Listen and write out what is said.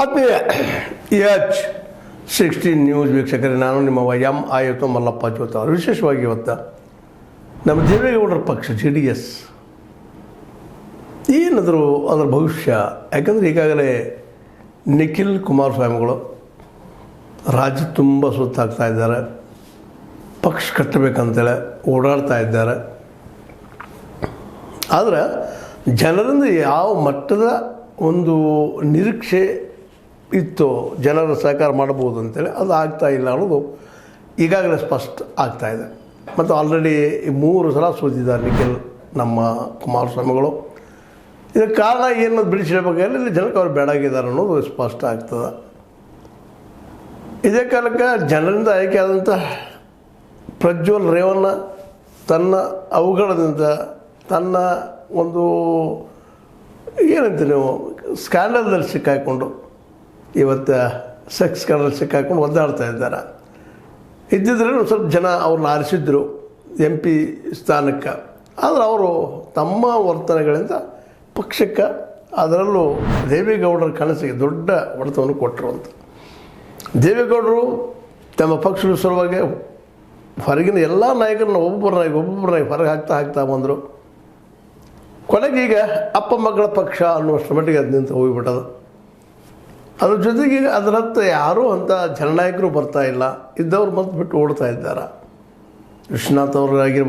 ಆತ್ಮೀಯ H16 news ವೀಕ್ಷಕರೇ, ನಾನು ನಿಮ್ಮ ಆಯುಕ್ತ ಮಲ್ಲಪ್ಪ ಜೋತ ಅವರು. ವಿಶೇಷವಾಗಿ ಇವತ್ತು ನಮ್ಮ ದೇವೇಗೌಡರ ಪಕ್ಷ JDS ಏನಾದರೂ ಅದರ ಭವಿಷ್ಯ, ಯಾಕಂದರೆ ಈಗಾಗಲೇ ನಿಖಿಲ್ ಕುಮಾರಸ್ವಾಮಿಗಳು ರಾಜ್ಯ ತುಂಬ ಸುತ್ತಾಗ್ತಾ ಇದ್ದಾರೆ, ಪಕ್ಷ ಕಟ್ಟಬೇಕಂತೇಳಿ ಓಡಾಡ್ತಾ ಇದ್ದಾರೆ. ಆದರೆ ಜನರಿಂದ ಯಾವ ಮಟ್ಟದ ಒಂದು ನಿರೀಕ್ಷೆ ಇತ್ತು, ಜನರ ಸಹಕಾರ ಮಾಡ್ಬೋದು ಅಂತೇಳಿ ಅದು ಆಗ್ತಾಯಿಲ್ಲ ಅನ್ನೋದು ಈಗಾಗಲೇ ಸ್ಪಷ್ಟ ಆಗ್ತಾಯಿದೆ. ಮತ್ತು ಆಲ್ರೆಡಿ 3 ಸಲ ಸೋತಿದ್ದಾರೆ ನಿಖಿಲ್ ನಮ್ಮ ಕುಮಾರಸ್ವಾಮಿಗಳು. ಇದಕ್ಕೆ ಕಾರಣ ಏನು ಬಿಡಿಸಿಡಬೇಕಾದ್ರೆ ಇಲ್ಲಿ ಜನಕ್ಕೆ ಅವ್ರು ಬೇಡಾಗಿದ್ದಾರೆ ಅನ್ನೋದು ಸ್ಪಷ್ಟ ಆಗ್ತದೆ. ಇದೇ ಕಾಲಕ್ಕೆ ಜನರಿಂದ ಆಯ್ಕೆ ಆದಂಥ ಪ್ರಜ್ವಲ್ ರೇವಣ್ಣ ತನ್ನ ಅವಘಡದಿಂದ, ತನ್ನ ಒಂದು ಏನಂತ ನೀವು ಸ್ಕ್ಯಾಂಡಲ್ದಲ್ಲಿ ಸಿಕ್ಕಾಕೊಂಡು, ಇವತ್ತು ಸೆಕ್ಸ್ ಸ್ಕ್ಯಾಂಡಲ್ ಸಿಕ್ಕಾಕೊಂಡು ಒದ್ದಾಡ್ತಾ ಇದ್ದಾರೆ. ಇದ್ದಿದ್ರೆ ಸ್ವಲ್ಪ ಜನ ಅವ್ರನ್ನ ಆರಿಸಿದ್ರು MP ಸ್ಥಾನಕ್ಕೆ. ಆದರೆ ಅವರು ತಮ್ಮ ವರ್ತನೆಗಳಿಂದ ಪಕ್ಷಕ್ಕೆ, ಅದರಲ್ಲೂ ದೇವೇಗೌಡರ ಕನಸಿಗೆ ದೊಡ್ಡ ಹೊಡೆತವನ್ನು ಕೊಟ್ಟರು ಅಂತ. ದೇವೇಗೌಡರು ತಮ್ಮ ಪಕ್ಷದ ಸಲುವಾಗಿ ಹೊರಗಿನ ಎಲ್ಲ ನಾಯಕರನ್ನ ಒಬ್ಬೊಬ್ಬರನ್ನಾಗಿ ಹೊರಗೆ ಹಾಕ್ತಾ ಬಂದರು. ಕೊನೆಗೆ ಈಗ ಅಪ್ಪ ಮಕ್ಕಳ ಪಕ್ಷ ಅನ್ನುವಷ್ಟರ ಮಟ್ಟಿಗೆ ಅದು ನಿಂತು ಹೋಗಿಬಿಟ್ಟದು. ಅದ್ರ ಜೊತೆಗೆ ಅದರತ್ತ ಯಾರೂ ಅಂತ ಜನನಾಯಕರು ಬರ್ತಾ ಇಲ್ಲ, ಇದ್ದವ್ರು ಮತ್ತೆ ಬಿಟ್ಟು ಓಡ್ತಾ ಇದ್ದಾರೆ. ವಿಶ್ವನಾಥ್ ಅವರಾಗಿರ್ಬೋದು,